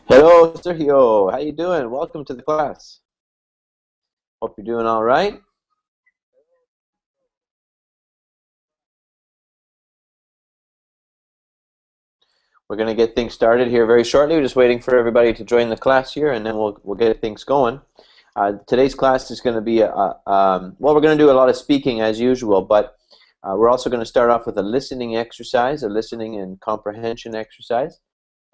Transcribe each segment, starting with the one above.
Hello, Sergio. How you doing? Welcome to the class. Hope you're doing all right. We're going to get things started here very shortly. We're just waiting for everybody to join the class here, and then we'll get things going. Today's class is going to be well, we're going to do a lot of speaking as usual, but we're also going to start off with a listening exercise, a listening and comprehension exercise,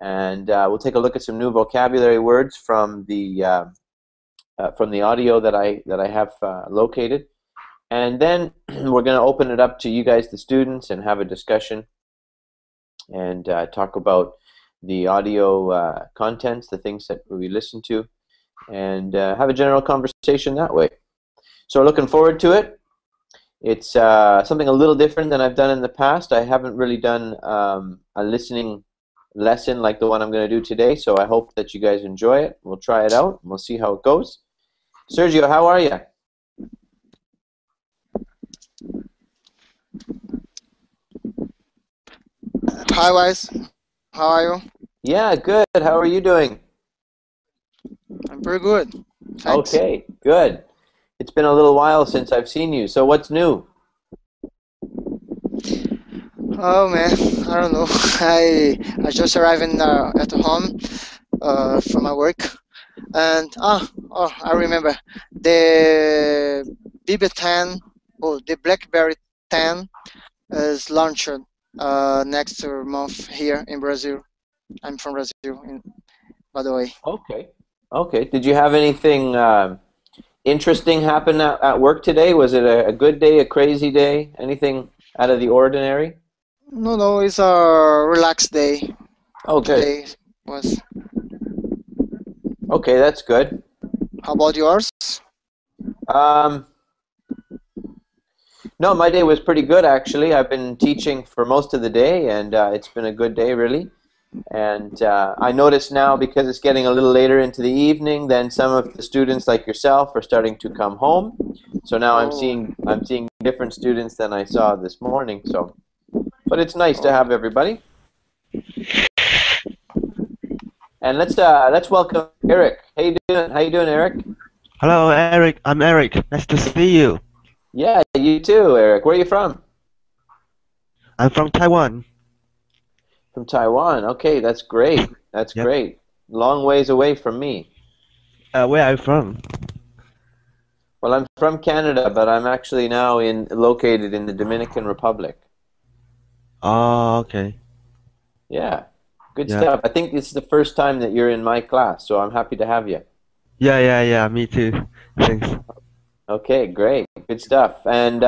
and we'll take a look at some new vocabulary words from the audio that I have located, and then we're going to open it up to you guys, the students, and have a discussion and talk about the audio contents, the things that we listen to, and have a general conversation that way. So looking forward to it. It's something a little different than I've done in the past. I haven't really done a listening lesson like the one I'm going to do today, so I hope that you guys enjoy it. We'll try it out, and we'll see how it goes. Sergio, how are you? Hi guys, how are you? Yeah, good. How are you doing? I'm very good. Thanks. Okay, good. It's been a little while since I've seen you, so what's new? Oh man, I don't know. I just arrived at home from my work, and I remember the BB10, the BlackBerry 10 is launched next month here in Brazil. I'm from Brazil, by the way. Okay. Okay. Did you have anything interesting happen at work today? Was it a good day, a crazy day? Anything out of the ordinary? No, it's a relaxed day. Oh, good. Today was. Okay, that's good. How about yours? No, my day was pretty good, actually. I've been teaching for most of the day, and it's been a good day, really. And I notice now, because it's getting a little later into the evening, then some of the students, like yourself, are starting to come home. So now I'm seeing different students than I saw this morning. So, but it's nice to have everybody. And let's welcome Eric. How you doing? How you doing, Eric? Hello, Eric. I'm Eric. Nice to see you. Yeah, you too, Eric. Where are you from? I'm from Taiwan. From Taiwan. Okay, that's great. That's Yep. great. Long ways away from me. Where are you from? Well, I'm from Canada, but I'm actually now located in the Dominican Republic. Oh, okay. Yeah, good Yeah. stuff. I think this is the first time that you're in my class, so I'm happy to have you. Yeah. Me too. Thanks. Okay, great. Good stuff. And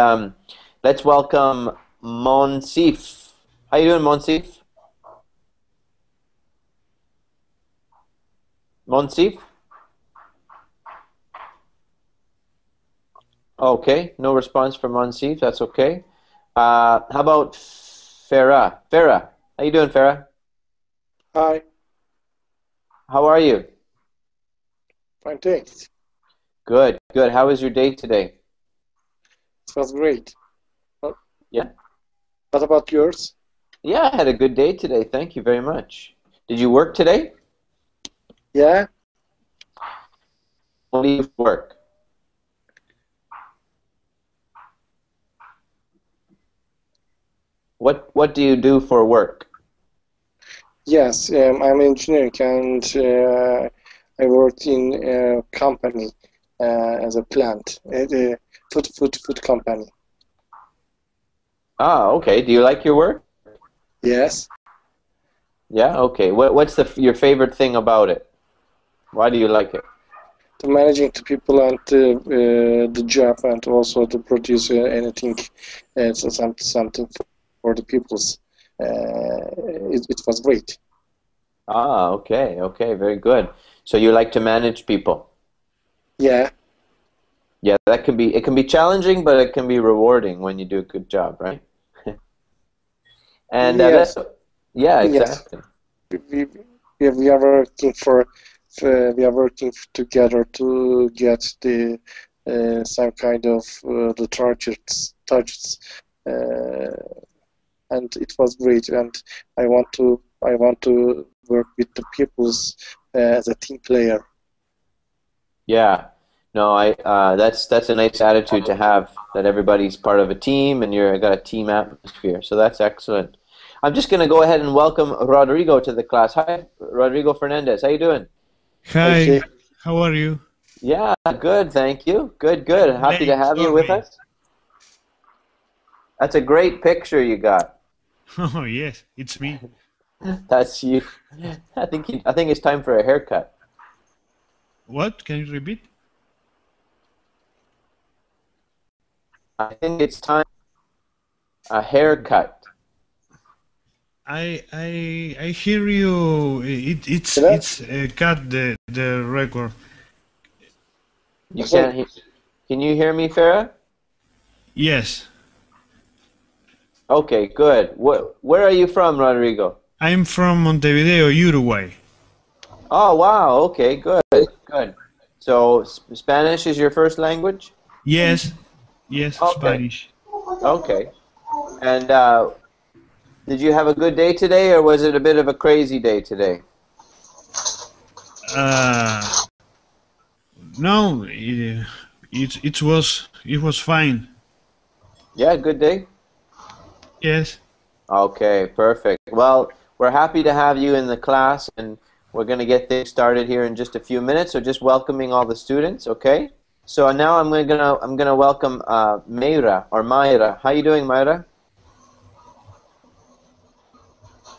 let's welcome Monsif. How you doing, Monsif? Monsif? Okay, no response from Monsif. That's okay. How about Farah? Farah, how you doing, Farah? Hi, How are you? fine, thanks. Good, good. How was your day today? It was great. Yeah? What about yours? Yeah, I had a good day today. Thank you very much. Did you work today? Yeah, What do you work? What do you do for work? yes, I'm an engineer and I worked in a company as a plant, a food company. Ah, okay. Do you like your work? Yes, Yeah, okay. What's your favorite thing about it? Why do you like it? to managing the people and the job and also to produce anything, something for the peoples. It was great. Ah, okay, okay, very good. So you like to manage people? Yeah, Yeah, it can be challenging, but it can be rewarding when you do a good job, right? And yes, yeah, yes. exactly. We are working together to get the some kind of the targets touched, and it was great. And I want to work with the pupils as a team player. Yeah. No, that's a nice attitude to have, that everybody's part of a team and you're got a team atmosphere. So that's excellent. I'm just going to go ahead and welcome Rodrigo to the class. Hi, Rodrigo Fernandez. How you doing? Hi. How are you? Yeah, good. Thank you. Good, good. Happy to have you with us. That's a great picture you got. Oh yes, it's me. That's you. I think it's time for a haircut. What? Can you repeat? I think it's time a haircut. I hear you. It's cut the record. You can't hear. Can you hear me, Farah? Yes. Okay, good. Where are you from, Rodrigo? I'm from Montevideo, Uruguay. Oh, wow. Okay, good, good. So Spanish is your first language? Yes. Yes, okay. Spanish. Okay. And did you have a good day today, or was it a bit of a crazy day today? No, it was fine. Yeah, good day? Yes. Okay, perfect. Well, we're happy to have you in the class, and we're going to get things started here in just a few minutes. So just welcoming all the students, okay? So now I'm gonna welcome Mira or Myra. How you doing, Myra?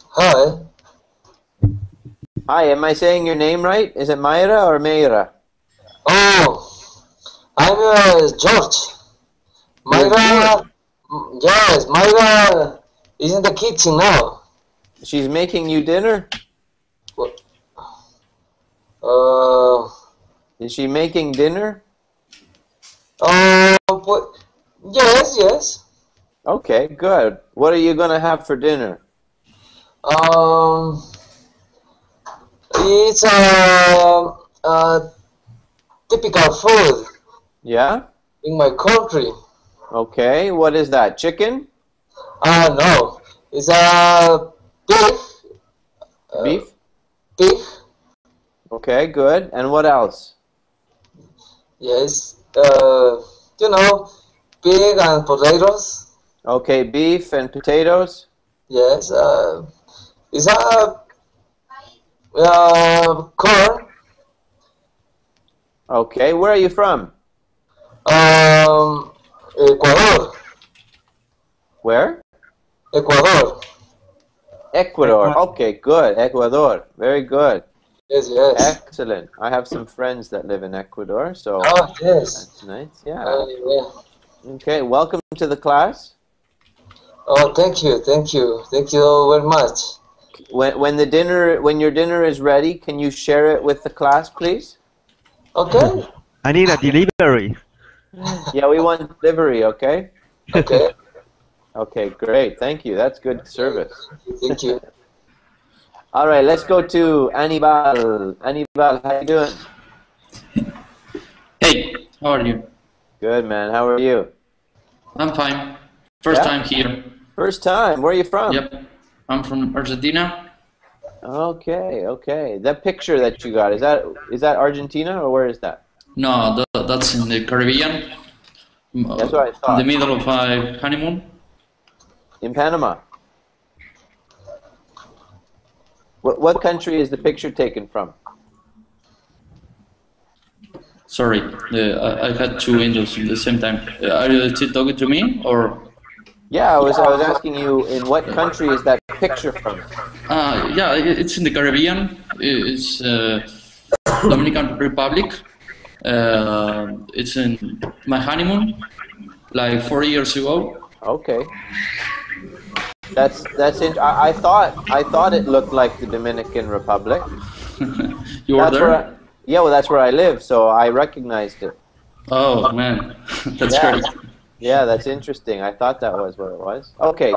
Hi. Hi. Am I saying your name right? Is it Myra or Meira? Oh, I'm George. Myra. Yes, Myra is in the kitchen now. She's making you dinner? What? Is she making dinner? Yes, yes. Okay, good. What are you gonna have for dinner? It's a typical food. Yeah? In my country. Okay, what is that? Chicken? No. It's a beef. Beef? Beef. Okay, good. And what else? Yes. You know, pig and potatoes. Okay, beef and potatoes? Yes. It's a corn. Okay, where are you from? Ecuador. Where? Ecuador. Ecuador. Okay, good. Ecuador. Very good. Yes, yes. Excellent. I have some friends that live in Ecuador, so oh, yes. that's nice. Yeah. Yeah. Okay, welcome to the class. Oh, thank you very much. When your dinner is ready, can you share it with the class, please? Okay. I need a delivery. Yeah, we want delivery, okay? Okay. Okay, great. Thank you. That's good service. Thank you. All right, let's go to Anibal. Anibal, how you doing? Hey, how are you? Good, man. How are you? I'm fine. First time here. First time. Where are you from? Yep. I'm from Argentina. Okay, okay. That picture that you got, is that Argentina or where is that? No, that's in the Caribbean. That's what I thought. In the middle of my honeymoon. In Panama. What country is the picture taken from? Sorry, I had two windows at the same time. Are you still talking to me or? Yeah, I was asking you, in what country is that picture from? Yeah, it's in the Caribbean. It's Dominican Republic. It's in my honeymoon, like 4 years ago. Okay. That's it. I thought it looked like the Dominican Republic. You were there? Yeah, well, that's where I live, so I recognized it. Oh man, that's great. Yeah, that's interesting. I thought that was what it was. Okay,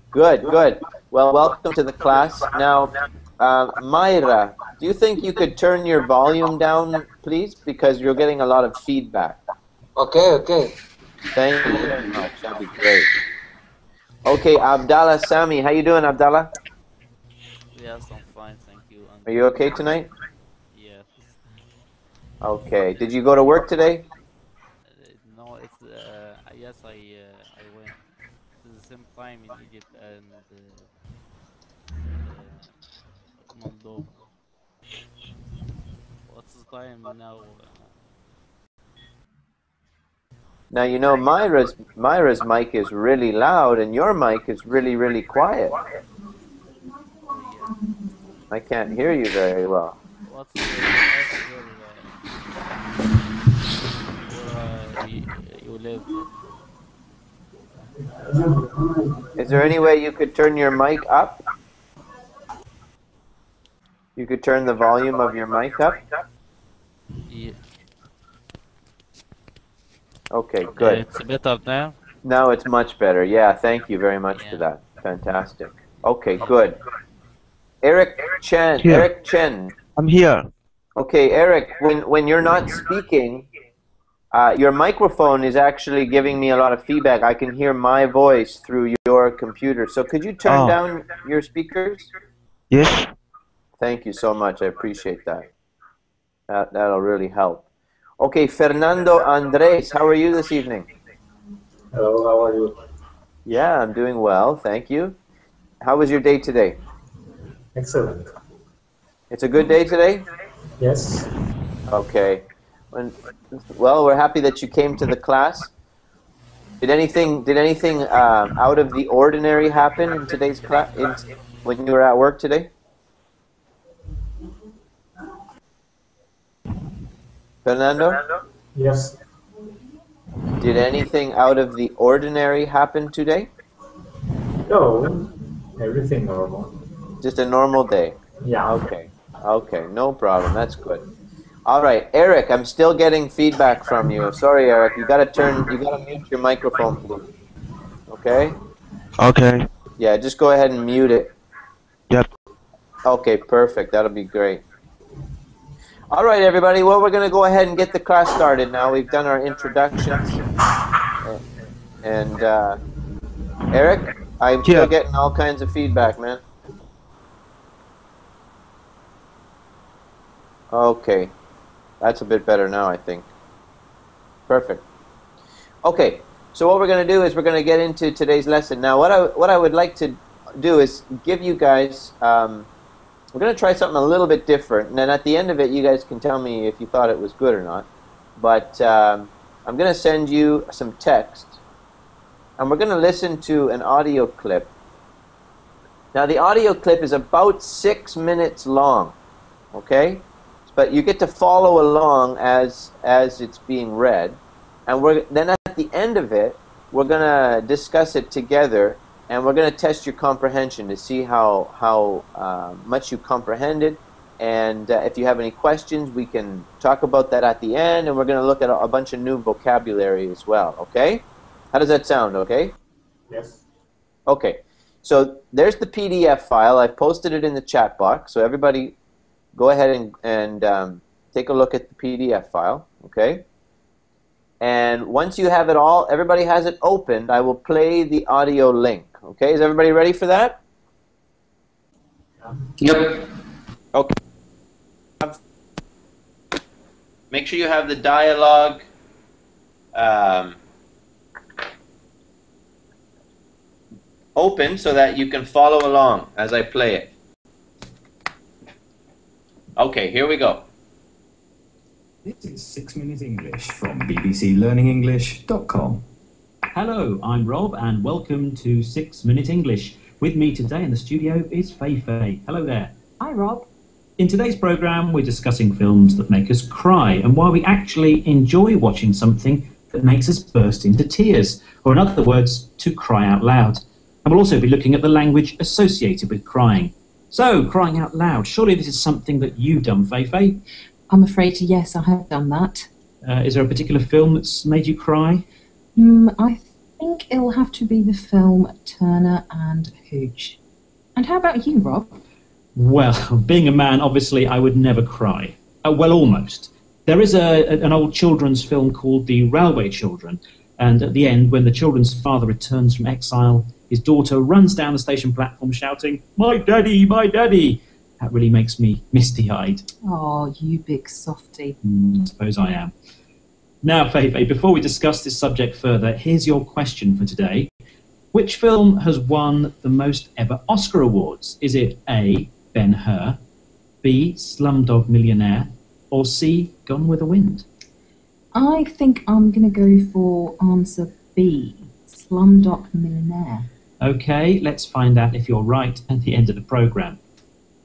good, good. Well, welcome to the class. Now, Myra, do you think you could turn your volume down, please? Because you're getting a lot of feedback. Okay, okay. Thank you very much. That'd be great. Okay, Abdallah Sami, how you doing, Abdallah? Yes, I'm fine, thank you. And Are you okay tonight? yes. Okay. Did you go to work today? No, it's yes, I went to the same time in Egypt and Moldova. What's the time now? Now you know Myra's mic is really loud and your mic is really quiet. Yes. I can't hear you very well. What's the weather where you live? Is there any way you could turn your mic up? You could turn the volume of your mic up? Yeah. Okay, good. It's better now. Now it's much better. Yeah, thank you very much for that. Fantastic. Okay, good. Eric Chen. Here. Eric Chen. I'm here. Okay, Eric, when you're not speaking, your microphone is actually giving me a lot of feedback. I can hear my voice through your computer. So could you turn down your speakers? Yes. Thank you so much. I appreciate that. That'll really help. Okay, Fernando Andres, how are you this evening? Hello, how are you? Yeah, I'm doing well, thank you. How was your day today? Excellent. It's a good day today? Yes. Okay. Well, we're happy that you came to the class. Did anything out of the ordinary happen in today's class? When you were at work today? Fernando? Yes. Did anything out of the ordinary happen today? No, everything normal. Just a normal day? Yeah. Okay. Okay, no problem. That's good. All right, Eric, I'm still getting feedback from you. Sorry, Eric. You gotta mute your microphone, please. Okay? Okay. Yeah, just go ahead and mute it. Yep. Okay, perfect. That'll be great. All right, everybody. Well, we're going to go ahead and get the class started now. We've done our introductions. And Eric, I'm still getting all kinds of feedback, man. Okay. That's a bit better now, I think. Perfect. Okay. So what we're going to do is we're going to get into today's lesson. Now, what I would like to do is give you guys... we're going to try something a little bit different, and then at the end of it, you guys can tell me if you thought it was good or not. But I'm going to send you some text, and we're going to listen to an audio clip. Now, the audio clip is about 6 minutes long, okay? But you get to follow along as it's being read, and then at the end of it, we're going to discuss it together. And we're going to test your comprehension to see how much you comprehended. And if you have any questions, we can talk about that at the end. And we're going to look at a bunch of new vocabulary as well, okay? How does that sound, okay? Yes. Okay. So there's the PDF file. I've posted it in the chat box. So everybody go ahead and take a look at the PDF file, okay? And once you have it all, everybody has it opened, I will play the audio link. Okay, is everybody ready for that? Yep. Okay. Make sure you have the dialogue open so that you can follow along as I play it. Okay, here we go. This is 6 Minute English from bbclearningenglish.com. Hello, I'm Rob and welcome to 6 Minute English. With me today in the studio is Fei Fei. Hello there. Hi Rob. In today's programme we're discussing films that make us cry and why we actually enjoy watching something that makes us burst into tears, or in other words, to cry out loud. And we'll also be looking at the language associated with crying. So, crying out loud, surely this is something that you've done, Fei Fei? I'm afraid yes, I have done that. Is there a particular film that's made you cry? I think it'll have to be the film Turner and Hooch. And how about you, Rob? Well, being a man, obviously, I would never cry. Well, almost. There is an old children's film called The Railway Children, And at the end, when the children's father returns from exile, his daughter runs down the station platform shouting, "My daddy, my daddy!" That really makes me misty-eyed. Oh, you big softy. I suppose I am. Now, Feifei, before we discuss this subject further, here's your question for today. Which film has won the most ever Oscar awards? Is it A, Ben-Hur, B, Slumdog Millionaire, or C, Gone with the Wind? I think I'm going to go for answer B, Slumdog Millionaire. Okay, let's find out if you're right at the end of the programme.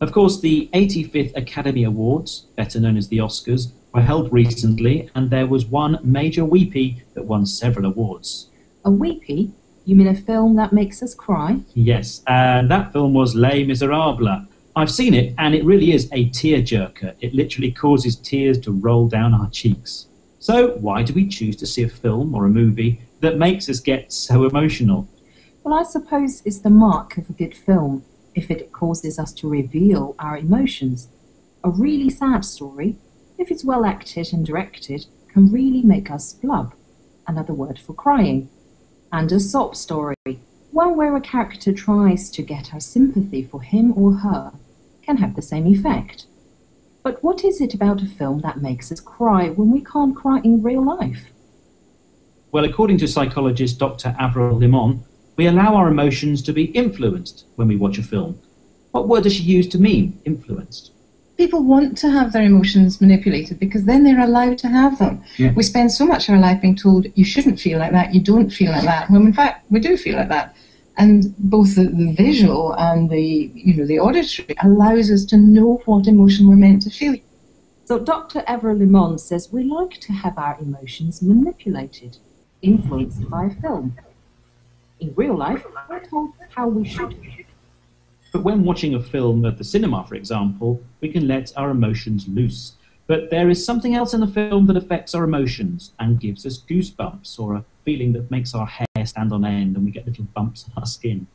Of course, the 85th Academy Awards, better known as the Oscars, were held recently, and there was one major weepie that won several awards. A weepie? You mean a film that makes us cry? Yes, and that film was Les Miserables. I've seen it, and it really is a tearjerker. It literally causes tears to roll down our cheeks. So why do we choose to see a film or a movie that makes us get so emotional? Well, I suppose it's the mark of a good film if it causes us to reveal our emotions. A really sad story, if it's well acted and directed, can really make us blub, another word for crying. And a sob story, one where a character tries to get our sympathy for him or her, can have the same effect. But what is it about a film that makes us cry when we can't cry in real life? Well, according to psychologist Dr. Avril Limon, we allow our emotions to be influenced when we watch a film. What word does she use to mean influenced? People want to have their emotions manipulated because then they're allowed to have them. Yeah. We spend so much of our life being told you shouldn't feel like that, you don't feel like that, when in fact we do feel like that. And both the visual and the auditory allows us to know what emotion we're meant to feel. So Dr. Avril Limon says we like to have our emotions manipulated, influenced by a film. In real life, we're told how we should feel. But when watching a film at the cinema, for example, we can let our emotions loose. But there is something else in the film that affects our emotions and gives us goosebumps, or a feeling that makes our hair stand on end and we get little bumps on our skin.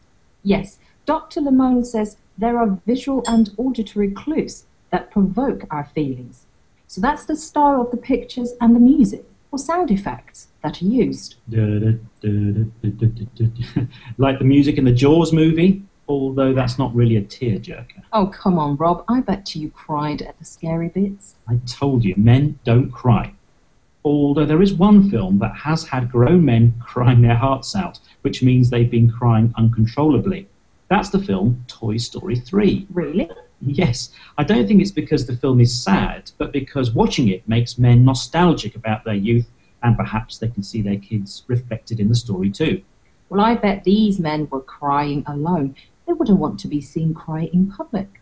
Yes, Dr. Limon says there are visual and auditory clues that provoke our feelings. So that's the style of the pictures and the music, or sound effects, that are used. Like the music in the Jaws movie, although that's not really a tearjerker. Oh, come on, Rob. I bet you cried at the scary bits. I told you, men don't cry. Although there is one film that has had grown men crying their hearts out, which means they've been crying uncontrollably. That's the film Toy Story 3. Really? Yes. I don't think it's because the film is sad, but because watching it makes men nostalgic about their youth, and perhaps they can see their kids reflected in the story too. Well, I bet these men were crying alone. They wouldn't want to be seen cry in public.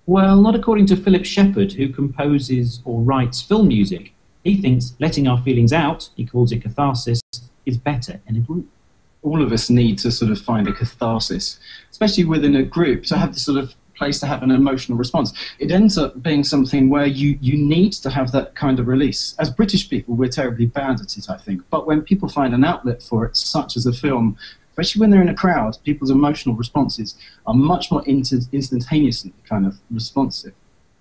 Well, not according to Philip Shepard, who composes or writes film music. He thinks letting our feelings out, he calls it catharsis, is better in a group. All of us need to sort of find a catharsis, especially within a group, to have this sort of place to have an emotional response. It ends up being something where you need to have that kind of release. As British people, we're terribly bad at it, I think. But when people find an outlet for it, such as a film, especially when they're in a crowd, people's emotional responses are much more instantaneously kind of responsive.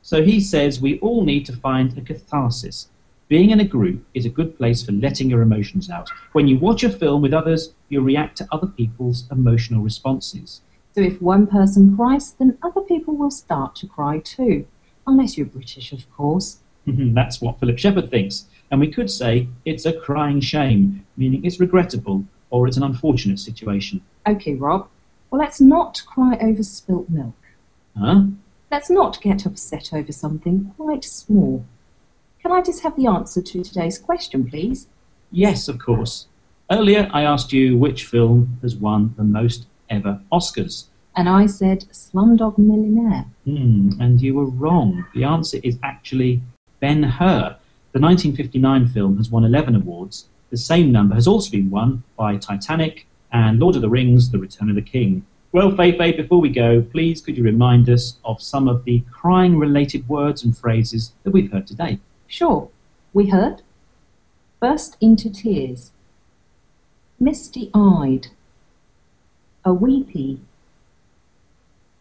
So he says we all need to find a catharsis. Being in a group is a good place for letting your emotions out. When you watch a film with others, you react to other people's emotional responses. So if one person cries, then other people will start to cry too. Unless you're British, of course. That's what Philip Shepard thinks. And we could say it's a crying shame, meaning it's regrettable or it's an unfortunate situation. Okay, Rob. Well, let's not cry over spilt milk. Huh? Let's not get upset over something quite small. Can I just have the answer to today's question, please? Yes, of course. Earlier, I asked you which film has won the most ever Oscars. And I said Slumdog Millionaire. And you were wrong. The answer is actually Ben-Hur. The 1959 film has won 11 awards. The same number has also been won by Titanic and Lord of the Rings, The Return of the King. Well, Feifei, before we go, please could you remind us of some of the crying-related words and phrases that we've heard today? Sure. We heard burst into tears, misty-eyed, a weepy,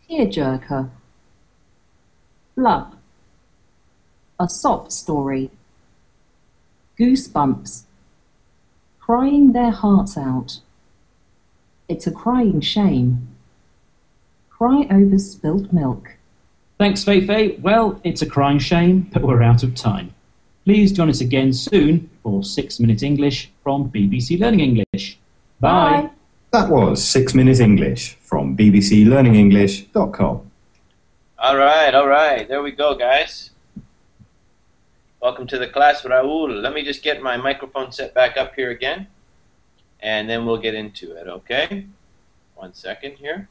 tearjerker, blub, a sob story, goosebumps, crying their hearts out. It's a crying shame. Cry over spilt milk. Thanks, Feifei. Well, it's a crying shame, but we're out of time. Please join us again soon for 6 Minute English from BBC Learning English. Bye. That was 6 Minute English from bbclearningenglish.com. All right. There we go, guys. Welcome to the class, Raul. Let me just get my microphone set back up here again, and then we'll get into it, okay? 1 second here.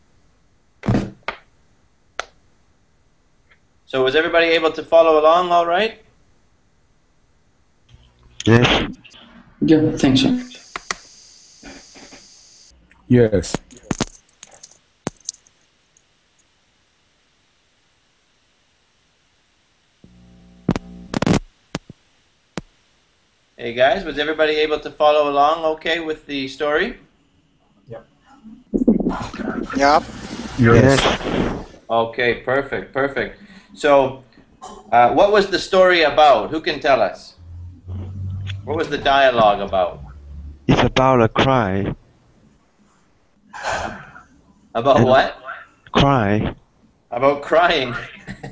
So was everybody able to follow along all right? Yes. Yeah, thanks. Yes. Hey guys, was everybody able to follow along okay with the story? Yep. Yep. Yes. Okay, perfect. So, what was the story about? Who can tell us? What was the dialogue about? It's about a cry. About what? Cry. About crying.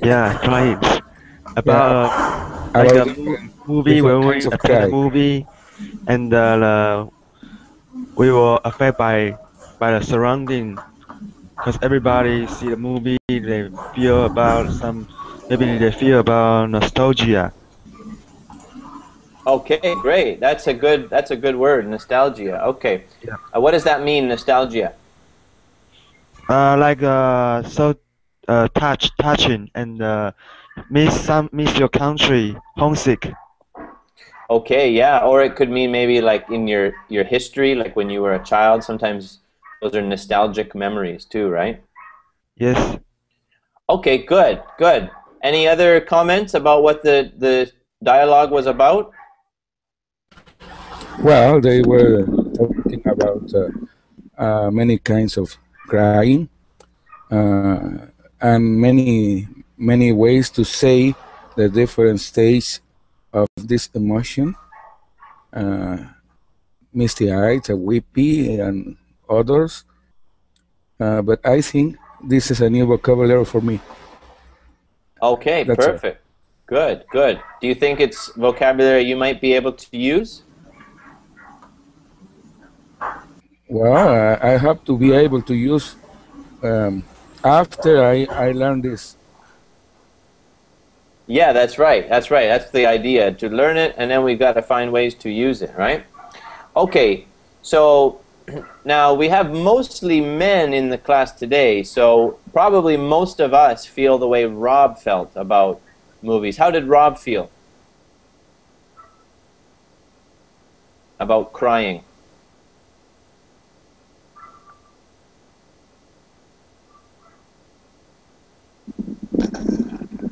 Yeah, crying. About like a movie when we attend a movie, and we were affected by the surrounding, because everybody see the movie, they feel about maybe they feel about nostalgia. Okay, great. That's a good word, nostalgia. Okay. Yeah. What does that mean, nostalgia? Like so touching and miss your country, homesick. Okay, yeah, or it could mean maybe like in your history, like when you were a child. Sometimes those are nostalgic memories too, right? Yes. Okay, good. Any other comments about what the dialogue was about? Well, they were talking about many kinds of crying and many ways to say the different stages of this emotion. Misty-eyed, weepy, and others. But I think this is a new vocabulary for me. Okay, That's perfect. Good. Do you think it's vocabulary you might be able to use? Well, I have to be able to use after I learn this. Yeah, that's right. That's the idea, to learn it, and then we've got to find ways to use it, right? Okay, so now we have mostly men in the class today, so probably most of us feel the way Rob felt about movies. How did Rob feel about crying?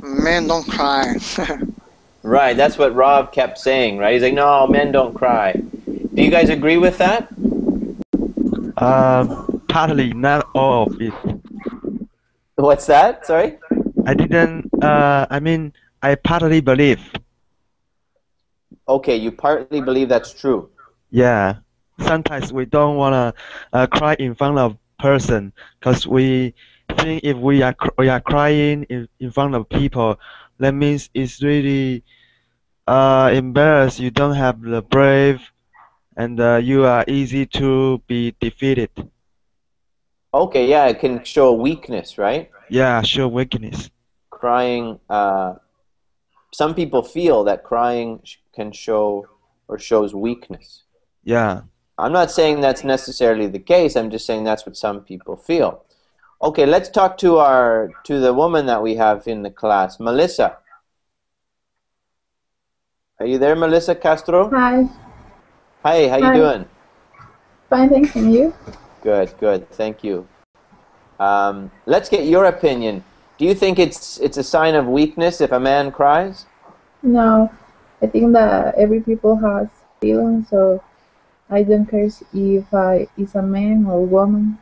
Men don't cry. Right, that's what Rob kept saying, right? He's like, no, men don't cry. Do you guys agree with that? Partly, not all of it. What's that? Sorry? I partly believe. Okay, you partly believe that's true. Yeah. Sometimes we don't wanna cry in front of person, because we think if we are crying in front of people, that means it's really embarrassed. You don't have the brave, and you are easy to be defeated. Okay, yeah, it can show weakness, right? Yeah, show weakness. Crying, some people feel that crying can show or shows weakness. Yeah. I'm not saying that's necessarily the case, I'm just saying that's what some people feel. Okay, let's talk to the woman that we have in the class, Melissa. Are you there, Melissa Castro? Hi. Hi, how you doing? Fine, thanks, and you? Good, thank you. Let's get your opinion. Do you think it's a sign of weakness if a man cries? No, I think that every people has feelings, so I don't care if it's a man or a woman.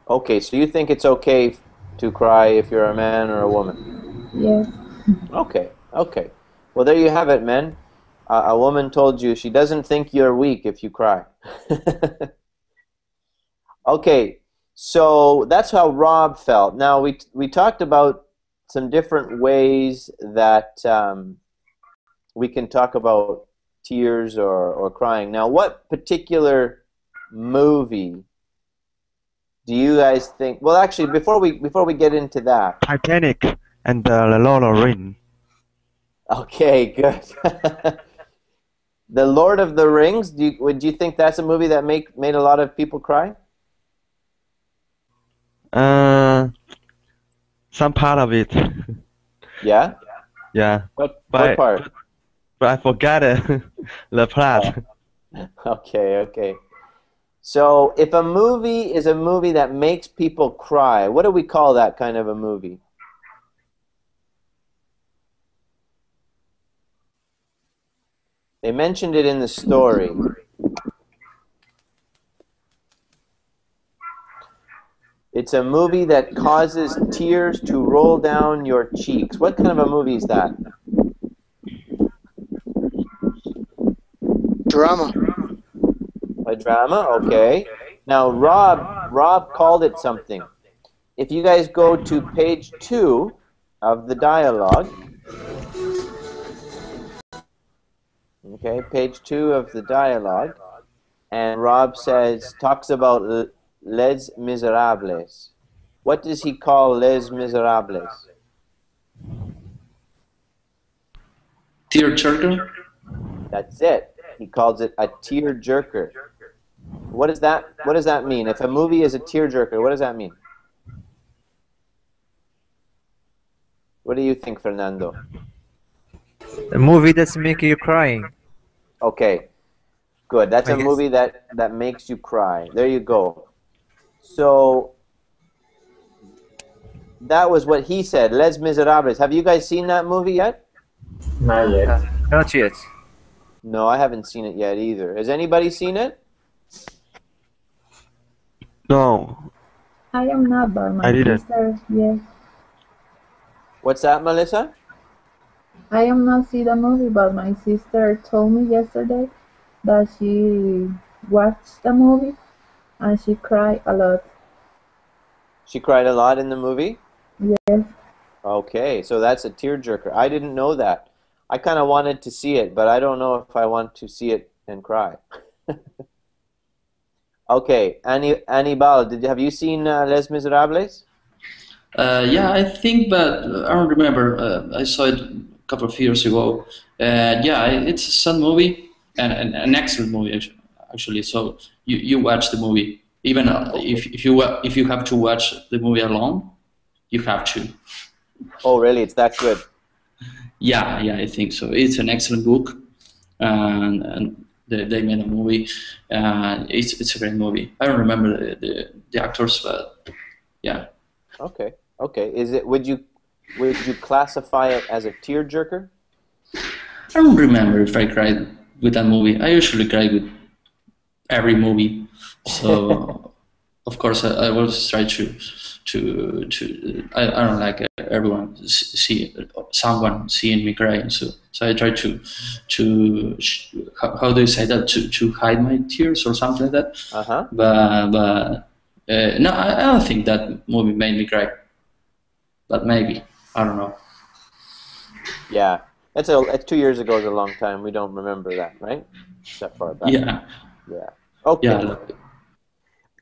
Okay, so you think it's okay to cry if you're a man or a woman? Yes. Okay. Well, there you have it, men. A woman told you she doesn't think you're weak if you cry. Okay, so that's how Rob felt. Now we talked about some different ways that we can talk about tears or crying. Now, what particular movie do you guys think? Well, actually, before we get into that, Titanic and the Lord of the Rings. okay, good. The Lord of the Rings. Would you think that's a movie that made a lot of people cry? Some part of it. Yeah. Yeah. What part? But I forgot the plot. Okay. So, if a movie is a movie that makes people cry, what do we call that kind of a movie? They mentioned it in the story. It's a movie that causes tears to roll down your cheeks. What kind of a movie is that? Drama. A drama? Okay. Now, Rob called it something. If you guys go to page 2 of the dialogue, okay, page 2 of the dialogue, and Rob talks about Les Miserables. What does he call Les Miserables? Tearjerker? That's it. He calls it a tearjerker. What does that mean? If a movie is a tearjerker, what does that mean? What do you think, Fernando? A movie that's making you crying. Okay, good. That's I a guess. movie that makes you cry. There you go. So that was what he said. Les Miserables. Have you guys seen that movie yet? Not yet. Not yet. No, I haven't seen it yet either. Has anybody seen it? No. I am not, but my I didn't. sister, yes. What's that, Melissa? I am not see the movie, but my sister told me yesterday that she watched the movie and she cried a lot. She cried a lot in the movie? Yes. Okay, so that's a tearjerker. I didn't know that. I kind of wanted to see it, but I don't know if I want to see it and cry. Okay, Anibal, have you seen Les Miserables? Yeah, I think, but I don't remember. I saw it a couple of years ago. Yeah, it's a sad movie and an excellent movie actually. So you watch the movie, even if you have to watch the movie alone, you have to. Oh, really? It's that good? Yeah, I think so. It's an excellent book, and they made a movie. It's a great movie. I don't remember the actors, but yeah. Okay. Is it? Would you classify it as a tearjerker? I don't remember if I cried with that movie. I usually cry with every movie, so of course I always try to. I don't like everyone someone seeing me crying, so I try to how do you say that, to hide my tears or something like that. But no, I don't think that movie made me cry. But maybe, I don't know. Yeah, it's 2 years ago. Is a long time. We don't remember that, right? That far back. Yeah. Okay. Yeah.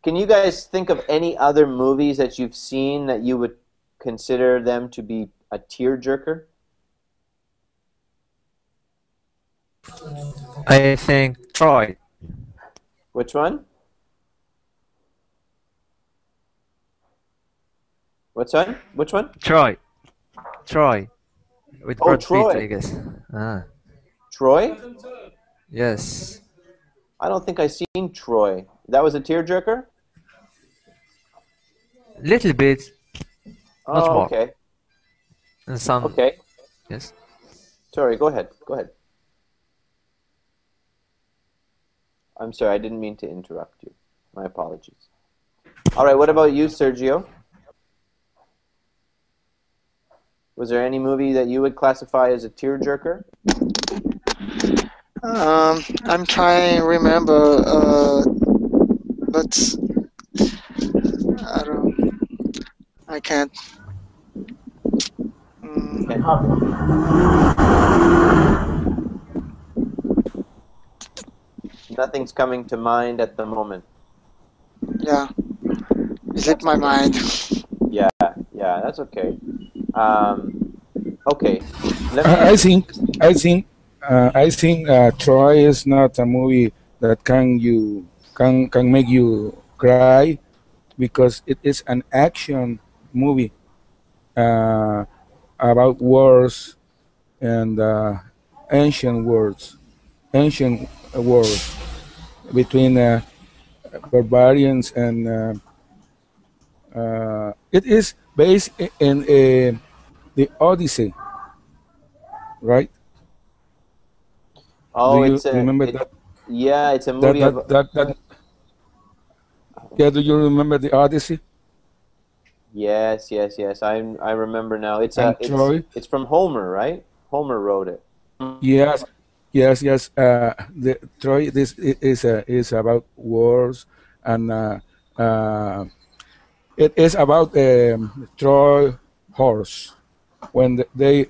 Can you guys think of any other movies that you've seen that you would consider them to be a tearjerker? I think Troy. Which one? Which one? Troy. With Brad Troy. Pitt, I guess. Troy? Yes. I don't think I've seen Troy. That was a tearjerker? Little bit. Not more. Okay. And some. Okay. Yes. Sorry, go ahead. I'm sorry, I didn't mean to interrupt you. My apologies. All right, what about you, Sergio? Was there any movie that you would classify as a tearjerker? I'm trying to remember, but I don't. I can't. Nothing's coming to mind at the moment. Yeah, it slipped my mind. Yeah, that's okay. Okay. I think Troy is not a movie that can make you cry because it is an action movie about wars and ancient wars between barbarians and it is based in the Odyssey, right? Oh, Do you remember that? Yeah, it's a movie Yeah, do you remember the Odyssey? Yes. I remember now. Troy? It's from Homer, right? Homer wrote it. Yes. The Troy. This is about wars, and it is about Troy horse. When they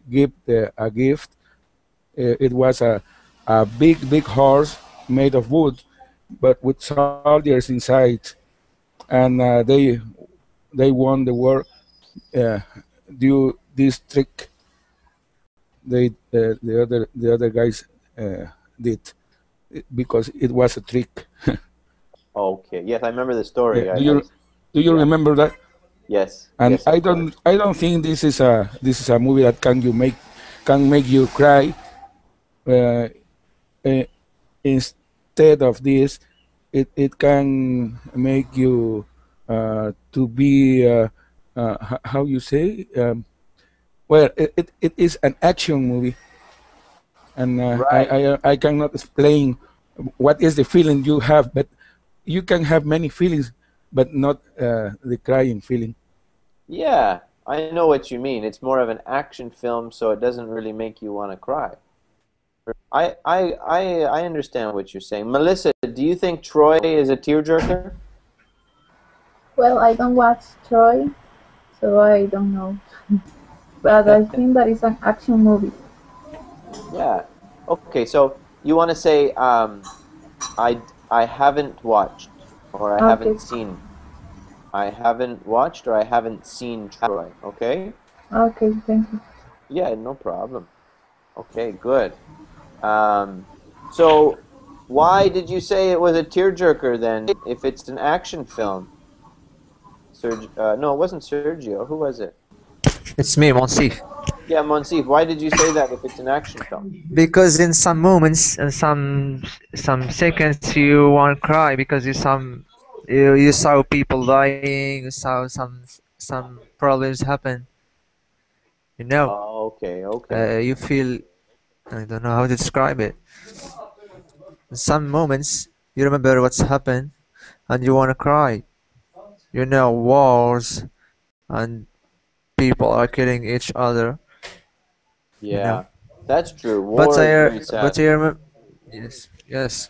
give a gift, it was a big horse made of wood, but with soldiers inside, and they won the war. Do this trick the other guys did because it was a trick. Okay. Yes, I remember the story. Yeah. Do you remember that? Yes. And yes, I don't think this is a movie that can make you cry. Instead of this, it can make you to be how you say. Well, it is an action movie, and right. I cannot explain what is the feeling you have, but you can have many feelings, but not the crying feeling. Yeah, I know what you mean. It's more of an action film, so it doesn't really make you want to cry. I understand what you're saying. Melissa, do you think Troy is a tearjerker? Well, I don't watch Troy, so I don't know. But I think that is an action movie. Yeah. Okay, so you want to say I haven't watched or I haven't seen. I haven't watched or I haven't seen Troy. Okay. Okay, thank you. Yeah, no problem. Okay, good. So why did you say it was a tearjerker then? If it's an action film. No, it wasn't Sergio. Who was it? It's me, Monsif. Yeah, Monsif. Why did you say that if it's an action film? Because in some moments and some seconds you want to cry because you saw people dying, you saw some problems happen. You know. Oh, okay. You feel, I don't know how to describe it. In some moments you remember what's happened and you want to cry. You know, wars and people are killing each other. Yeah, you know? That's true. War is very sad. But I remember, yes.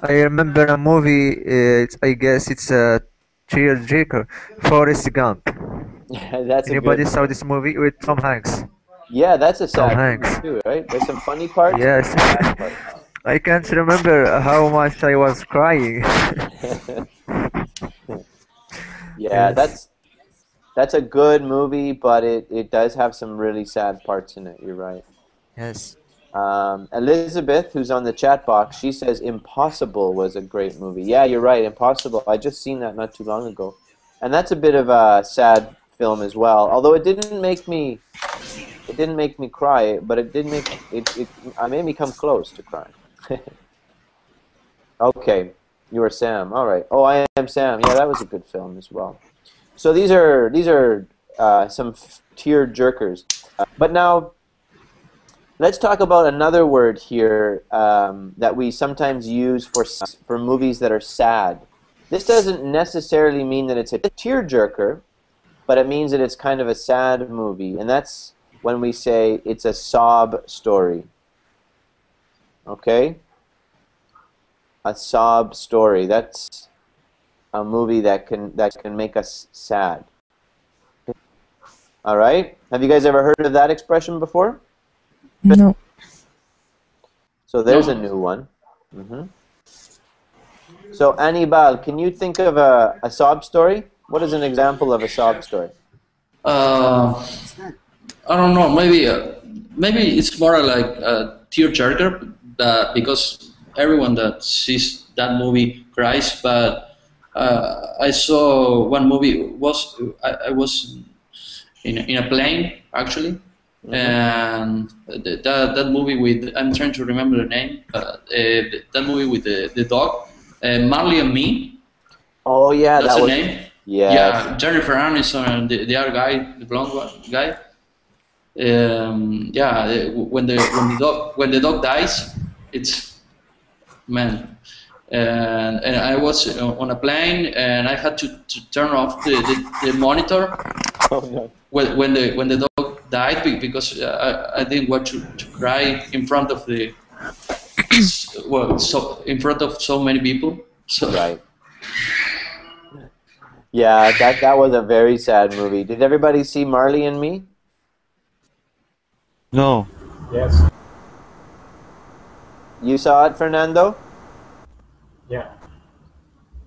I remember a movie. I guess it's a Tearjerker, Forrest Gump. That's Anybody saw this movie with Tom Hanks? Yeah, that's a sad Tom Hanks movie too, right? There's some funny parts. Yes. I can't remember how much I was crying. Yeah, Yes. that's a good movie, but it does have some really sad parts in it. You're right. Yes. Elizabeth, who's on the chat box, she says Impossible was a great movie. Yeah, you're right. Impossible. I just seen that not too long ago, and that's a bit of a sad film as well. Although it didn't make me cry, but it did make it made me come close to crying. Okay, you are Sam. All right. Oh, I am Sam. Yeah, that was a good film as well. So these are some tear jerkers. But now, let's talk about another word here that we sometimes use for movies that are sad. This doesn't necessarily mean that it's a tear jerker, but it means that it's kind of a sad movie, and that's when we say it's a sob story. Okay? A sob story. That's a movie that can make us sad. All right? Have you guys ever heard of that expression before? No. So there's a new one. So Anibal, can you think of a sob story? What is an example of a sob story? I don't know. Maybe it's more like Tearjerker, because everyone that sees that movie cries. But I saw one movie. I was in a plane actually, and that movie with, I'm trying to remember the name. That movie with the dog, Marley and Me. Oh yeah, that's that the was name. Yes. Yeah, Jennifer Aniston and the other guy, the blonde guy. Yeah, when the dog dies, it's, man. And I was on a plane, and I had to turn off the monitor when the dog died, because I didn't want to cry in front of the in front of so many people. So. Right. Yeah, that was a very sad movie. Did everybody see Marley and Me? No. Yes. You saw it, Fernando? Yeah.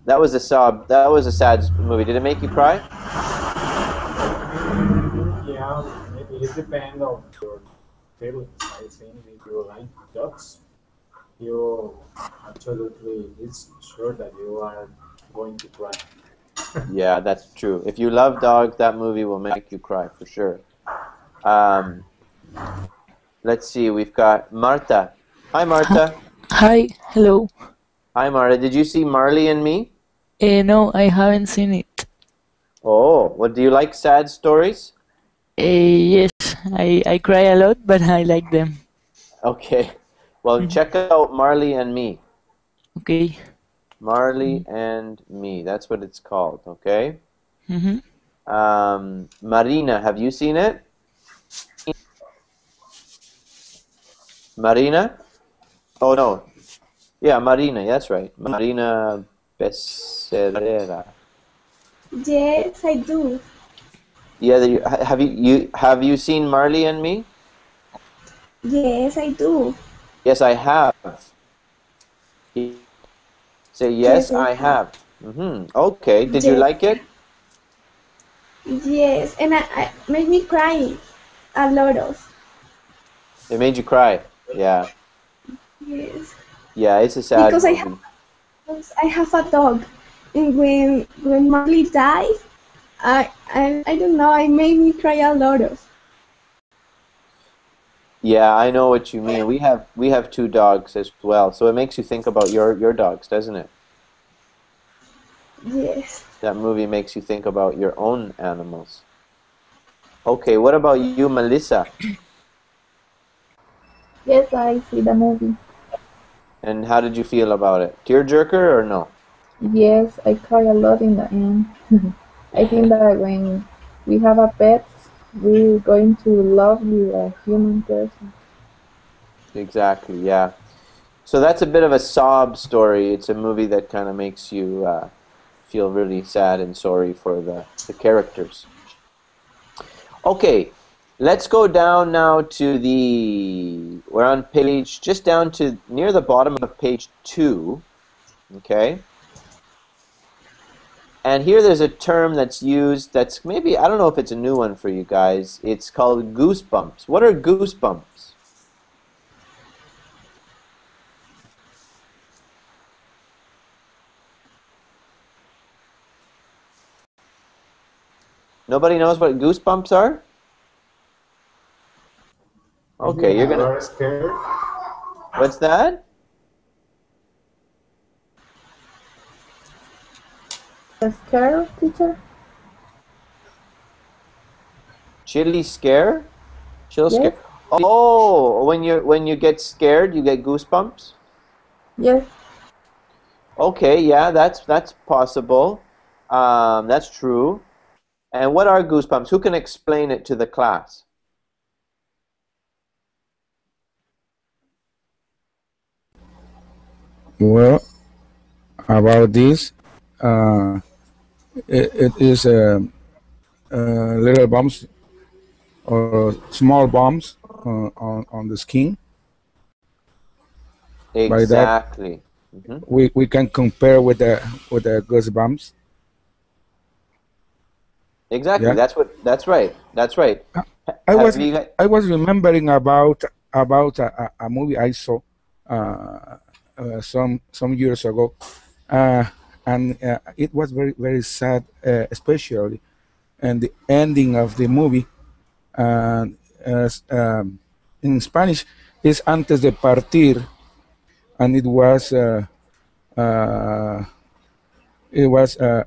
That was a sob. That was a sad movie. Did it make you cry? Yeah, maybe it depends on your feelings. I think if you like dogs, you absolutely, it's sure that you are going to cry. Yeah, that's true. If you love dogs, that movie will make you cry for sure. Let's see. We've got Marta. Hi, Marta. Hi, hello. Hi, Marta. Did you see Marley and Me? No, I haven't seen it. Oh, what do you like? Sad stories? Yes, I cry a lot, but I like them. Okay. Well, check out Marley and Me. Okay. Marley and Me. That's what it's called. Okay. Mm-hmm. Marina, have you seen it? Marina? Oh no. Yeah, Marina. That's right. Marina Becerra. Yes, I do. Yeah. Have you seen Marley and Me? Yes, I do. Yes, I have. Say yes, I have. Okay. Did you like it? Yes, and I made me cry a lot of. It made you cry. Yeah. Yes. Yeah, it's a sad because movie. I have a dog, and when Marley died, I don't know, it made me cry a lot of. Yeah, I know what you mean. We have two dogs as well, so it makes you think about your dogs, doesn't it? Yes. That movie makes you think about your own animals. Okay, what about you, Melissa? Yes, I see the movie. And how did you feel about it? Tearjerker or no? Yes, I cry a lot in the end. I think that when we have a pet, we're going to love with a human person. Exactly, yeah. So that's a bit of a sob story. It's a movie that kind of makes you feel really sad and sorry for the characters. Okay, let's go down now to we're on page, just down to near the bottom of page 2, okay? And here there's a term that's used that's maybe, I don't know if it's a new one for you guys. It's called goosebumps. What are goosebumps? Nobody knows what goosebumps are? Okay, you're gonna. Are scared? What's that? A scare, teacher? Chilly scare? Chill Yes. scare? Oh, when you get scared, you get goosebumps? Yes. Okay, yeah, that's possible. That's true. And what are goosebumps? Who can explain it to the class? Well, about this, uh, it is little bumps or small bumps on the skin. Exactly. By that, we can compare with the goosebumps. Exactly. Yeah. That's right. That's right. I was remembering about a movie I saw some years ago, and it was very very sad, especially, and the ending of the movie. In Spanish is antes de partir, and it was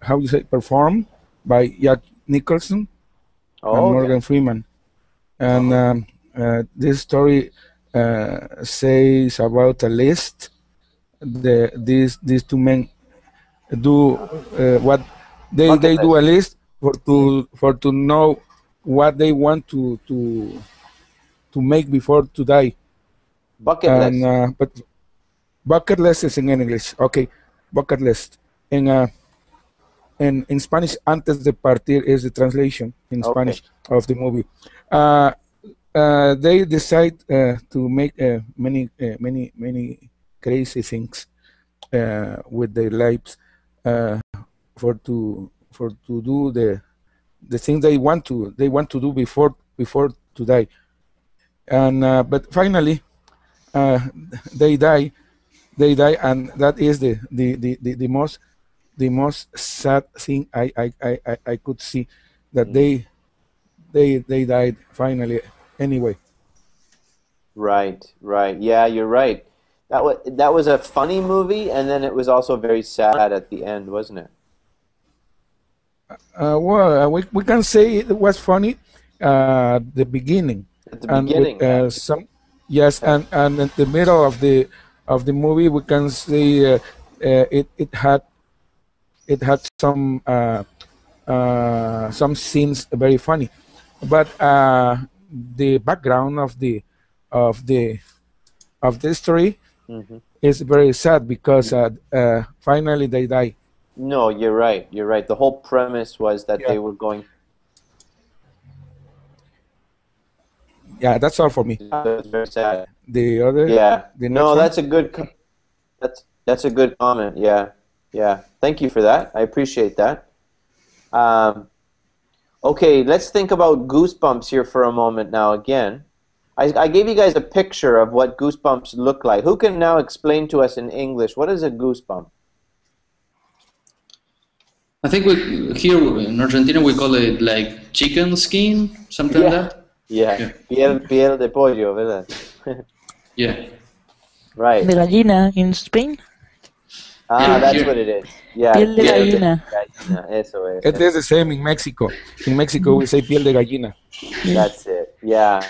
how you say, performed by Jack Nicholson and Morgan Freeman. And this story says about a list. These two men do what they do a list for to know what they want to make before to die. Bucket list. But bucket list is in English. Okay, bucket list. In Spanish, antes de partir is the translation in Spanish of the movie. They decide to make many crazy things with their lives for to do the things they want to do before to die. And but finally they die, and that is the most sad thing I could see, that they died finally anyway. Right. Yeah, you're right. That was a funny movie, and then it was also very sad at the end, wasn't it? Well, we can say it was funny the beginning. At the beginning, yes, and in the middle of the movie, we can say it had some scenes very funny, but the background of the story is very sad because finally they die. No, you're right. You're right. The whole premise was that they were going. Yeah, that's all for me. That's very sad. The other. Yeah. No, that's a good. That's a good comment. Yeah. Thank you for that. I appreciate that. Okay, let's think about Goosebumps here for a moment now. Again, I gave you guys a picture of what Goosebumps look like. Who can now explain to us in English what is a goosebump? I think here in Argentina we call it like chicken skin, something like that. Yeah. Piel de pollo, ¿verdad? Yeah. Right. De gallina in Spain. That's what it is. Yeah. Piel de gallina. Eso es. It is the same in Mexico. In Mexico, we say piel de gallina. That's it. Yeah.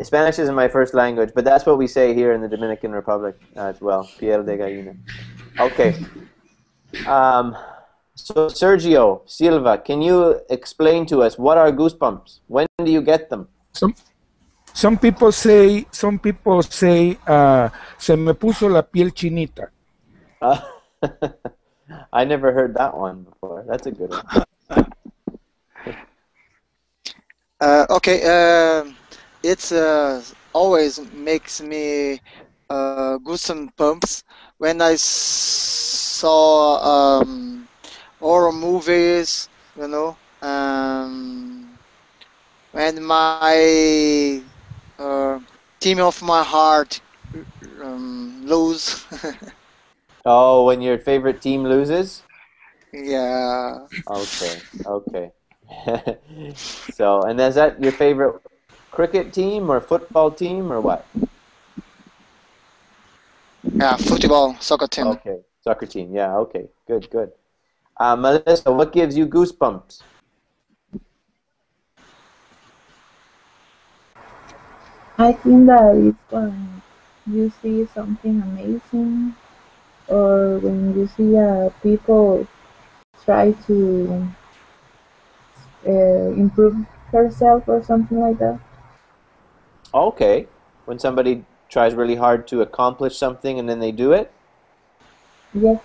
Spanish isn't my first language, but that's what we say here in the Dominican Republic as well. Piel de gallina. Okay. So Sergio Silva, can you explain to us what are goosebumps? When do you get them? Some people say se me puso la piel chinita. I never heard that one before. That's a good one. Okay, it's always makes me goosebumps when I saw horror movies, you know, when my team of my heart lose. Oh, when your favorite team loses? Yeah. Okay. So, and is that your favorite cricket team or football team or what? Yeah, football, soccer team. Okay, soccer team. Yeah, okay. Good. Melissa, what gives you goosebumps? I think that it's when you see something amazing, or when you see people try to improve herself or something like that. Okay, when somebody tries really hard to accomplish something and then they do it? Yes.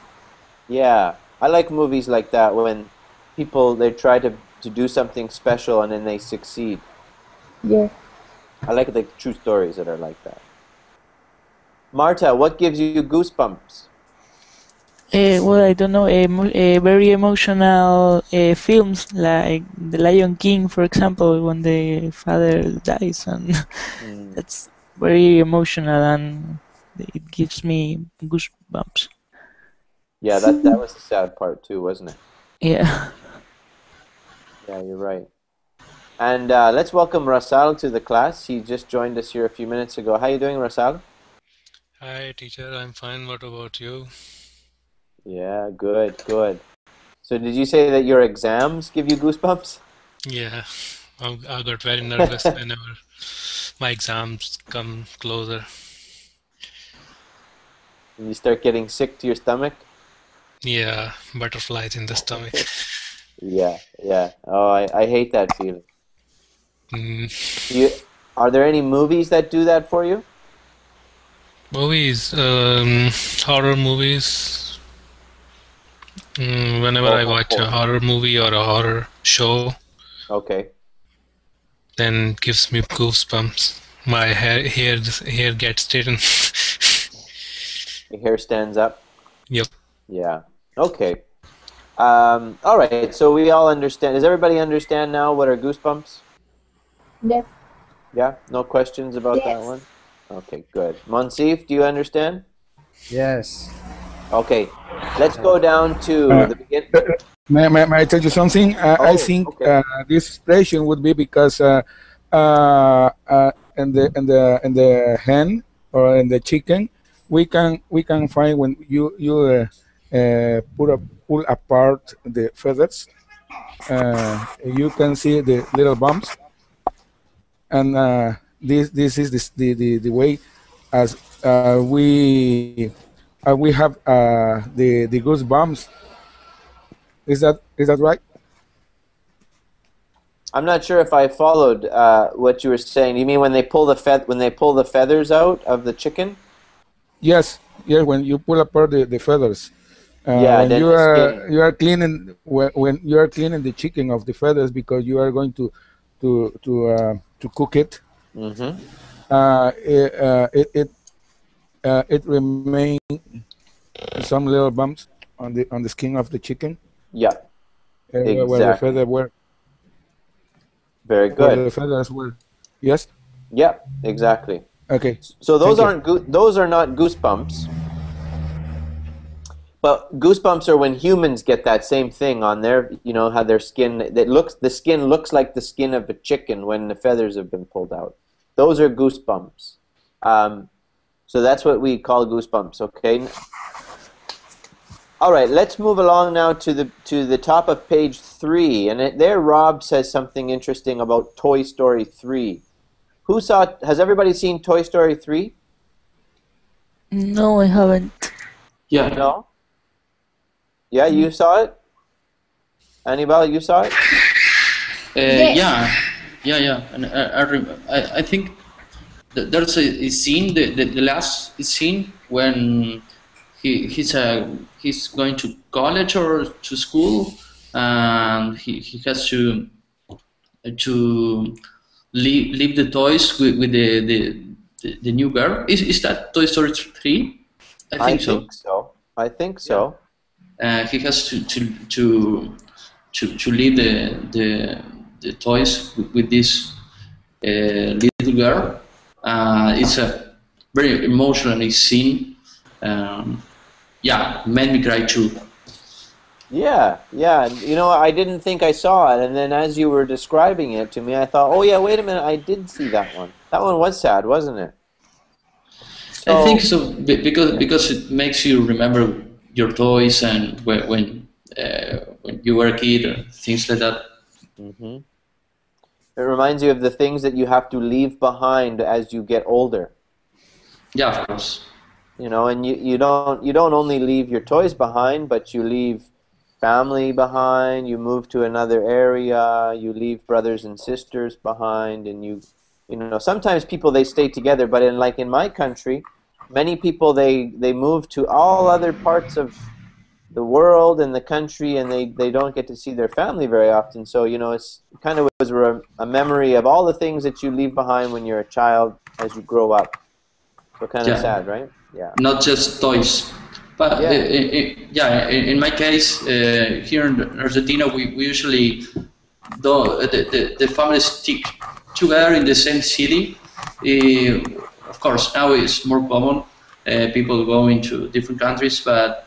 Yeah, I like movies like that when people they try to do something special and then they succeed. Yes. I like the true stories that are like that. Marta, what gives you goosebumps? Well, I don't know, very emotional films like The Lion King, for example, when the father dies, and that's very emotional, and it gives me goosebumps. Yeah, that was the sad part too, wasn't it? Yeah. Yeah, you're right. And let's welcome Rasal to the class. He just joined us here a few minutes ago. How are you doing, Rasal? Hi, teacher. I'm fine. What about you? Yeah, good, good. So did you say that your exams give you goosebumps? Yeah, I got very nervous whenever my exams come closer. And you start getting sick to your stomach? Yeah, butterflies in the stomach. Yeah, yeah. Oh, I hate that feeling. Mm. Are there any movies that do that for you? Movies, horror movies. Whenever I watch a horror movie or a horror show, okay, then it gives me goosebumps. My hair gets straightened. Your hair stands up? Yep. Yeah. Okay. All right. So we all understand. Does everybody understand now what are goosebumps? Yes. Yeah. No questions about that one. Okay. Good. Monsif, do you understand? Yes. Okay. Let's go down to the beginning. May I tell you something? I think this expression would be because in the hen or in the chicken, we can find when you pull apart the feathers, you can see the little bumps, and this is the way as we have the goosebumps. Is that right? I'm not sure if I followed what you were saying. You mean when they pull the feathers out of the chicken? Yes. Yes. When you pull apart the feathers. Yeah. When Then you are cleaning when you are cleaning the chicken of the feathers because you are going to cook it. Mm-hmm. It remains some little bumps on the skin of the chicken. Yeah. Exactly. Where the feather were. Very good. Where the feathers were. Yes. Yeah. Exactly. Okay. So those those are not goosebumps. But goosebumps are when humans get that same thing on their, how their skin, the skin looks like the skin of a chicken when the feathers have been pulled out. Those are goosebumps. So that's what we call goosebumps, okay? All right, let's move along now to the top of page 3. And there Rob says something interesting about Toy Story 3. Has everybody seen Toy Story 3? No, I haven't. Yeah. No? Yeah, you saw it? Annabelle, you saw it? Yeah. And I think there's a scene, the last scene when he's going to college or to school, and he has to leave the toys with the new girl. Is that Toy Story 3? I think so. I think so. He has to leave the toys with this little girl. It's a very emotional scene. Yeah, made me cry too. Yeah. I didn't think I saw it, and then as you were describing it to me, I thought, oh yeah, wait a minute, I did see that one. That one was sad, wasn't it? I think so because it makes you remember your toys and when you were a kid or things like that. Mm-hmm. It reminds you of the things that you have to leave behind as you get older. Yeah, of course. And you don't only leave your toys behind, but you leave family behind. You move to another area. You leave brothers and sisters behind, and you You know, sometimes people, they stay together, but in my country, many people, they move to all other parts of the world and the country, and they don't get to see their family very often. So, you know, it's kind of was a memory of all the things that you leave behind when you're a child as you grow up. So kind of sad, right? Yeah. Not just toys. But in my case, here in Argentina, we usually the families stick together in the same city. Of course, now it's more common. People go into different countries, but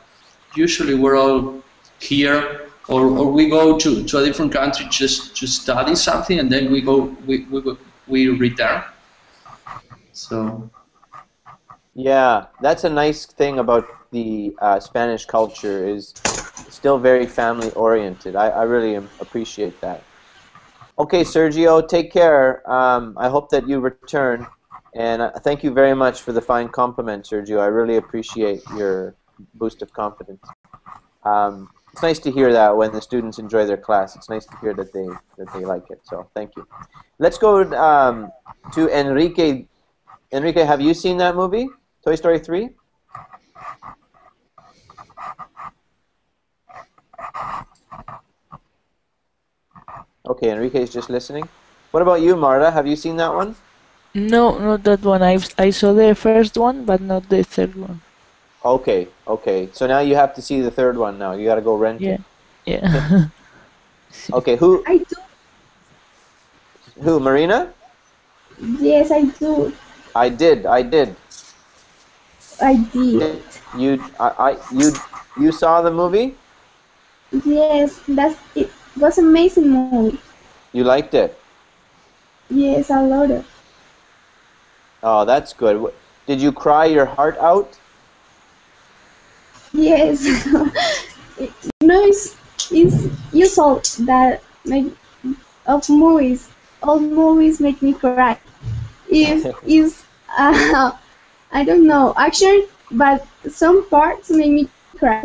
usually we're all here, or we go to a different country just to study something, and then we return. So. Yeah, that's a nice thing about the Spanish culture, is still very family oriented. I really appreciate that. Okay, Sergio, take care. I hope that you return, and thank you very much for the fine compliment, Sergio. I really appreciate your boost of confidence. It's nice to hear that when the students enjoy their class. It's nice to hear that they like it. So thank you. Let's go to Enrique. Enrique, have you seen that movie, Toy Story 3? Okay, Enrique is just listening. What about you, Marta? Have you seen that one? No, not that one. I saw the first one, but not the third one. Okay, okay. So now you have to see the third one now. You got to go rent it. Yeah. Okay, who? I do. Who, Marina? Yes, I do. I did. I did. You saw the movie? Yes, it was an amazing movie. You liked it? Yes, I loved it. Oh, that's good. Did you cry your heart out? Yes. It's usual that all movies make me cry. I don't know action, but some parts make me cry.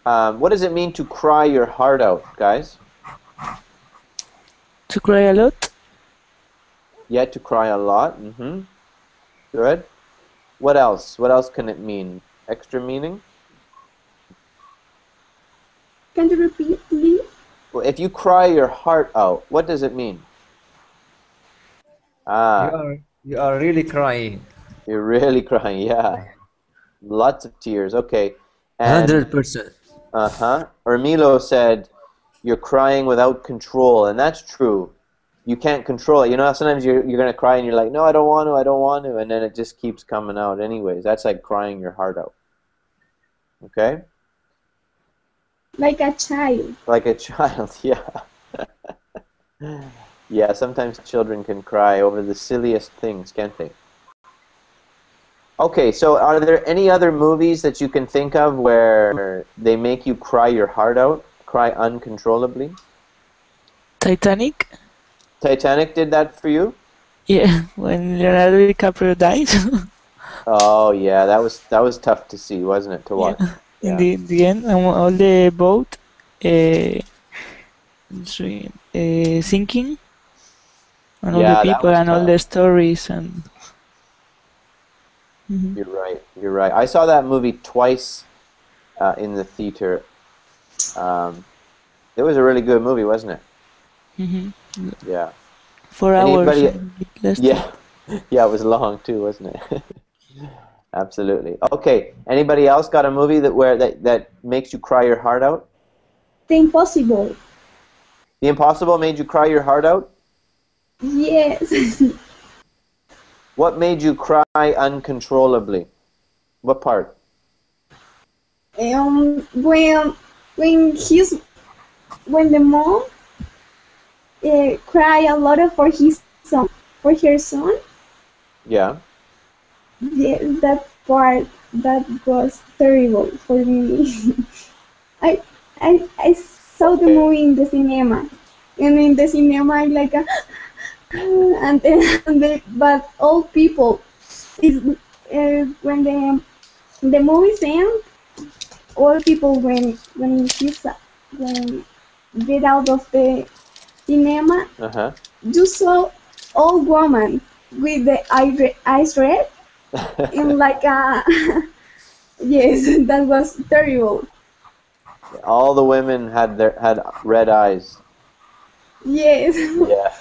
What does it mean to cry your heart out, guys? To cry a lot? Yeah, to cry a lot. Good. What else? What else can it mean? Extra meaning? Can you repeat, please? Well, if you cry your heart out, what does it mean? You are really crying. You're really crying, yeah. Lots of tears, okay. And 100%. Ermilo said, you're crying without control, and that's true. You can't control it. You know, sometimes you're going to cry and you're like, no, I don't want to, and then it just keeps coming out anyways. That's like crying your heart out. Okay? Like a child. Like a child, yeah. Yeah, sometimes children can cry over the silliest things, can't they? Okay, so are there any other movies that you can think of where they make you cry your heart out, cry uncontrollably? Titanic? Titanic did that for you? Yeah, when Leonardo DiCaprio died. Oh yeah, that was tough to see, wasn't it, to watch? Yeah. In the end, all the boat sinking, and all the people and all the stories and. You're right. I saw that movie twice in the theater. It was a really good movie, wasn't it? Yeah. 4 hours. Yeah, yeah, it was long too, wasn't it? Absolutely. Okay. Anybody else got a movie that makes you cry your heart out? The Impossible. The Impossible made you cry your heart out? Yes. What made you cry uncontrollably? What part? When the mom cry a lot for her son. Yeah. Yeah, that part that was terrible for me. I saw the movie in the cinema, and in the cinema I'm like but all people is when the movie's end, all people when get out of the cinema, you saw old woman with the eyes red, and like a yes, that was terrible. All the women had red eyes. Yes. Yeah.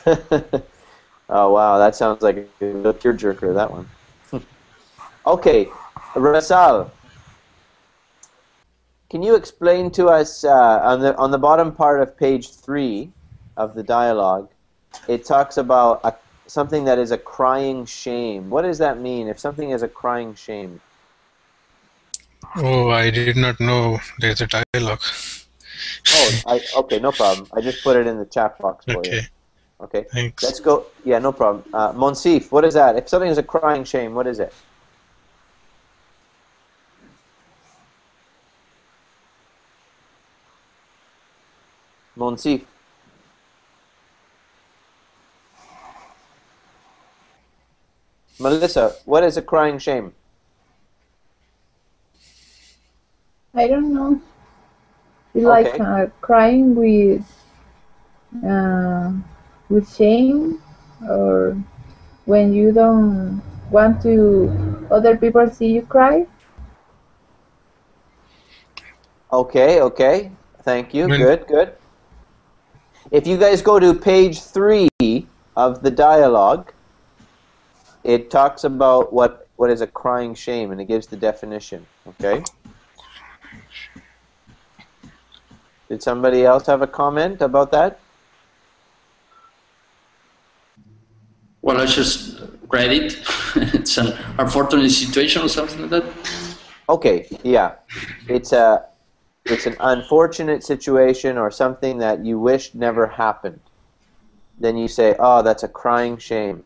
Oh wow, that sounds like a tearjerker, that one. Okay, Rasal, can you explain to us on the bottom part of page 3 of the dialogue? It talks about something that is a crying shame. What does that mean? If something is a crying shame? Oh, I did not know there's a dialogue. Oh, okay, no problem. I just put it in the chat box for you. Okay, thanks. Let's go. Yeah, no problem. Monsif, what is that? If something is a crying shame, what is it? Monsif. Melissa, what is a crying shame? I don't know. It's like crying with shame, or when you don't want to other people see you cry. Okay. Thank you. Good. If you guys go to page 3 of the dialogue, it talks about what is a crying shame, and it gives the definition. Okay. Did somebody else have a comment about that? Well, I just read it. It's an unfortunate situation or something like that. Okay, yeah. It's an unfortunate situation or something that you wished never happened. Then you say, oh, that's a crying shame.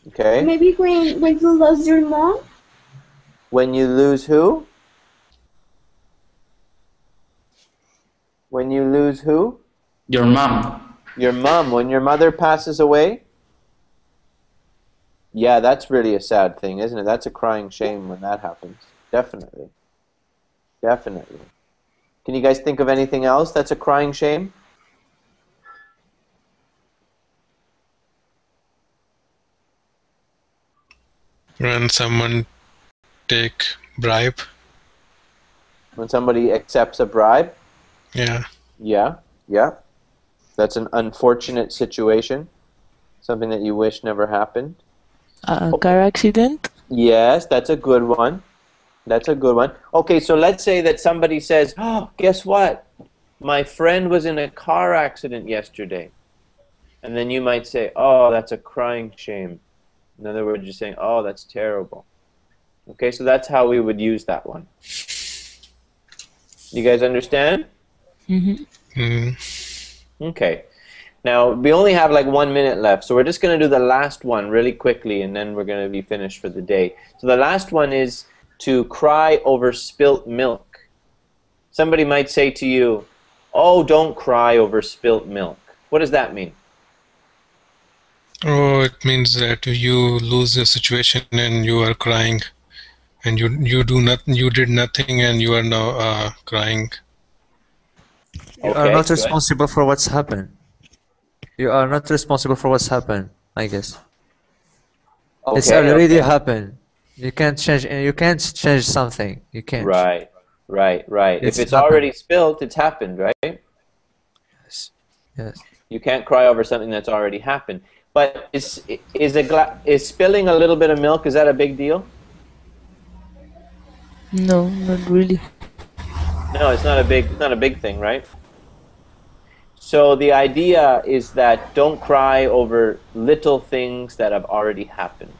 Okay? Maybe when you lost your mom? When you lose who? When you lose who? Your mom. Your mom. When your mother passes away? Yeah, that's really a sad thing, isn't it? That's a crying shame when that happens. Definitely. Definitely. Can you guys think of anything else that's a crying shame? When someone take bribe. When somebody accepts a bribe? Yeah. Yeah. That's an unfortunate situation. Something that you wish never happened. A car accident? Yes, that's a good one. That's a good one. Okay, so let's say that somebody says, oh, guess what? My friend was in a car accident yesterday. And then you might say, oh, that's a crying shame. In other words, you're saying, oh, that's terrible. Okay, so that's how we would use that one. You guys understand? Okay. Now, we only have like 1 minute left, so we're just going to do the last one really quickly, and then we're going to be finished for the day. So the last one is to cry over spilt milk. Somebody might say to you, oh, don't cry over spilt milk. What does that mean? Oh, it means that you lose the situation and you are crying, and you did nothing, and you are now crying. You are not responsible for what's happened. You are not responsible for what's happened, I guess. Okay, it's already happened. You can't change something. You can't. Right. If it's already spilled, it's happened, right? Yes. You can't cry over something that's already happened. But is spilling a little bit of milk, is that a big deal? No, not really. No, it's not a big thing, right? So the idea is that don't cry over little things that have already happened.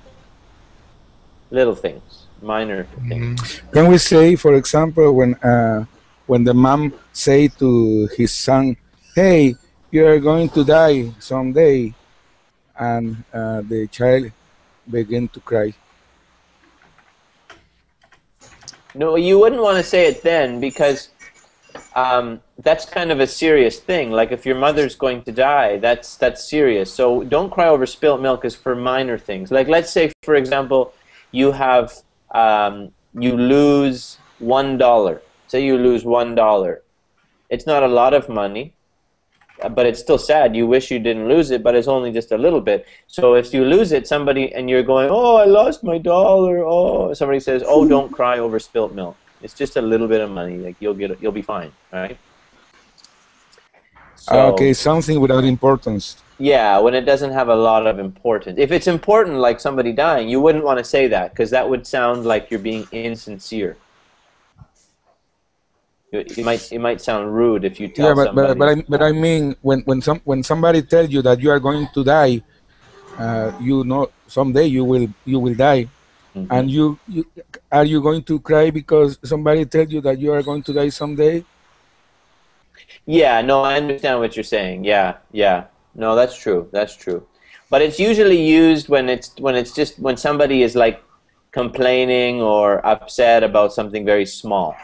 Little things, minor things. Can we say, for example, when the mom say to his son, "Hey, you are going to die someday," and the child begin to cry? No, you wouldn't want to say it then, because that's kind of a serious thing. Like if your mother's going to die, that's serious. So don't cry over spilt milk is for minor things. Like let's say, for example, you have you lose $1. Say you lose $1. It's not a lot of money. but it's still sad. You wish you didn't lose it, but it's only just a little bit. So if you lose it, somebody, and you're going, oh, I lost my $1. Oh, somebody says, oh, don't cry over spilt milk. It's just a little bit of money. Like you'll be fine, right? So, okay, something without importance. Yeah, when it doesn't have a lot of importance. If it's important, like somebody dying, you wouldn't want to say that because that would sound like you're being insincere. It might sound rude if you tell somebody. But I mean, when somebody tells you that you are going to die, you know someday you will die, and are you going to cry because somebody tells you that you are going to die someday? Yeah, no, I understand what you're saying. Yeah, yeah. No, that's true. That's true. But it's usually used when somebody is like complaining or upset about something very small.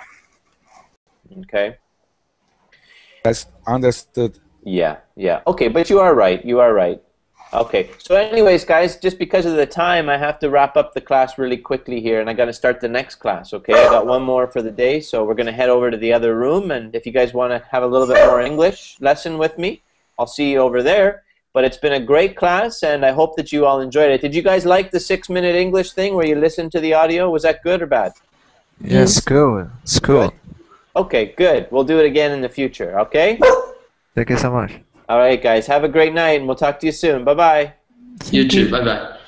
Okay. That's understood. Yeah, yeah. Okay, but you are right. You are right. Okay. So anyways, guys, just because of the time, I have to wrap up the class really quickly here, and I got to start the next class, okay? I got one more for the day, so we're going to head over to the other room, and if you guys want to have a little bit more English lesson with me, I'll see you over there. But it's been a great class, and I hope that you all enjoyed it. Did you guys like the 6-minute English thing where you listen to the audio? Was that good or bad? Yes, cool. It's cool. Good. Okay, good. We'll do it again in the future, okay? Thank you so much. All right, guys. Have a great night, and we'll talk to you soon. Bye-bye. You too. Bye-bye.